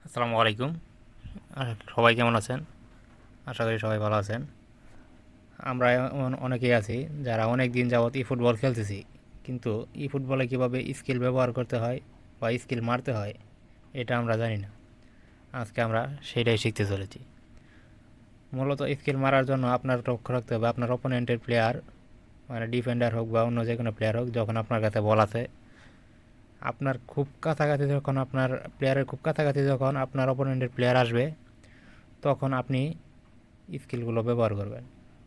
আসসালামু আলাইকুম। সবাই কেমন আছেন? আশা করি সবাই ভালো আছেন। আমরা এমন অনেকেই আছি যারা অনেক দিন যাবৎ ই ফুটবল খেলতেছি, কিন্তু ই ফুটবলে কীভাবে স্কিল ব্যবহার করতে হয় বা স্কিল মারতে হয় এটা আমরা জানি না। আজকে আমরা সেটাই শিখতে চলেছি। মূলত স্কিল মারার জন্য আপনার লক্ষ্য রাখতে হবে আপনার অপোনেন্টের প্লেয়ার, মানে ডিফেন্ডার হোক বা অন্য যে কোনো প্লেয়ার হোক, যখন আপনার কাছে বল আছে, আপনার খুব কাছাকাছি যখন আপনার প্লেয়ারের খুব কাছাকাছি যখন আপনার অপোনেন্টের প্লেয়ার আসবে, তখন আপনি স্কিলগুলো ব্যবহার করবেন।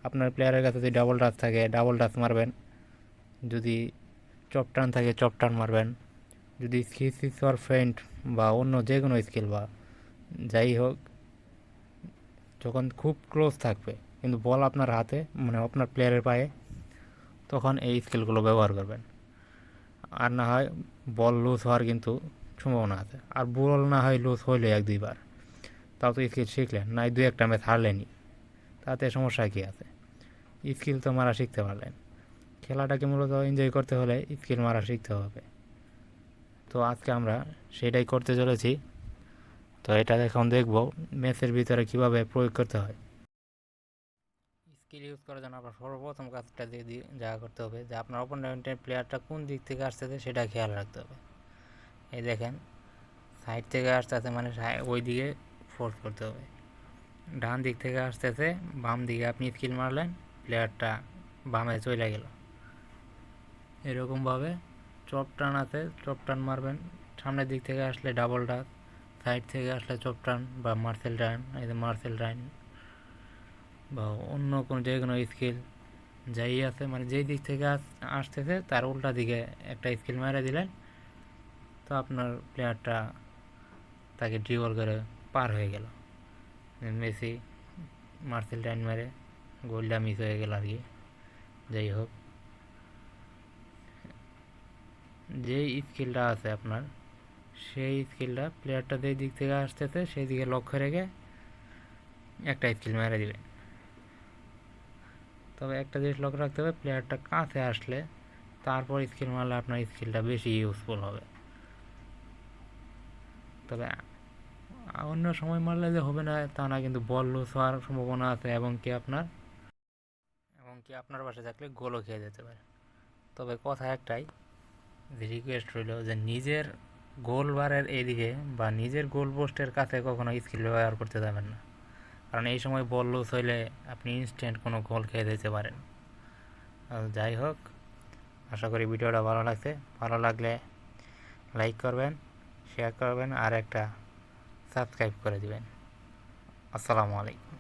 আপনার প্লেয়ারের কাছে যদি ডাবল টাচ থাকে ডাবল টাচ মারবেন, যদি চপ টান থাকে চপ টান মারবেন, যদি সিস অর ফেন্ট বা অন্য যে কোনো স্কিল বা যাই হোক, যখন খুব ক্লোজ থাকবে কিন্তু বল আপনার হাতে, মানে আপনার প্লেয়ারের পায়ে, তখন এই স্কিলগুলো ব্যবহার করবেন। আর না হয় বল লুজ হওয়ার কিন্তু সম্ভাবনা আছে। আর বল না হয় লুজ হইলে এক দুইবার, তাও তো স্কিল শিখলেন, নাই দুই একটা ম্যাচ হারলেনি, তাতে সমস্যা কী আছে? স্কিল তো মারা শিখতে পারলেন। খেলাটাকে মূলত এনজয় করতে হলে স্কিল মারা শিখতে হবে। তো আজকে আমরা সেটাই করতে চলেছি। তো এটা এখন দেখব ম্যাচের ভিতরে কিভাবে প্রয়োগ করতে হয়। স্কিল ইউজ করার জন্য আপনার সর্বপ্রথম কাজটা যা করতে হবে যে আপনার অপোনেন্টের প্লেয়ারটা কোন দিক থেকে আসতেছে সেটা খেয়াল রাখতে হবে। এই দেখেন, সাইড থেকে আসতেছে মানে ওই দিকে ফোর্স করতে হবে। ডান দিক থেকে আসতেছে, বাম দিকে আপনি স্কিল মারলেন, প্লেয়ারটা বামে চলে গেল। এরকমভাবে চপ টান আছে, চপ টান মারবেন। সামনের দিক থেকে আসলে ডাবল টাচ, সাইড থেকে আসলে চপ টান বা মার্সেল টান, এই যে মার্সেল টান বা অন্য কোনো যে কোনো স্কিল যাই আছে, মানে যেই দিক থেকে আসতেছে তার উল্টা দিকে একটা স্কিল মেরে দিলেন, তো আপনার প্লেয়ারটা তাকে ড্রিবল করে পার হয়ে গেল। মেসি মার্সেল টাইন মেরে গোলটা মিস হয়ে গেল আর কি। যাই হোক, যেই স্কিলটা আছে আপনার, সেই স্কিলটা প্লেয়ারটা যেই দিক থেকে আসতেছে সেই দিকে লক্ষ্য রেখে একটা স্কিল মেরে দিবেন। তবে একটা জিনিস লক্ষ্য রাখতে হবে, প্লেয়ারটা কাছে আসলে তারপর স্কিল মারলে আপনার স্কিলটা বেশি ইউজফুল হবে। তবে অন্য সময় মারলে যে হবে না তা না, কিন্তু বল লুজ হওয়ার সম্ভাবনা আছে, এবং কি আপনার পাশে থাকলে গোলও খেয়ে যেতে পারে। তবে কথা একটাই, যে রিকোয়েস্ট রইল যে নিজের গোল বারের এদিকে বা নিজের গোল পোস্টের কাছে কখনো স্কিল ব্যবহার করতে যাবেন না, কারণ এই সময় বল লুজ হইলে আপনি ইনস্ট্যান্ট কোনো গোল খেয়ে দিতে পারেন। যাই হোক, আশা করি ভিডিওটা ভালো লাগছে। ভালো লাগলে লাইক করবেন, শেয়ার করবেন আর একটা সাবস্ক্রাইব করে দিবেন। আসসালামু আলাইকুম।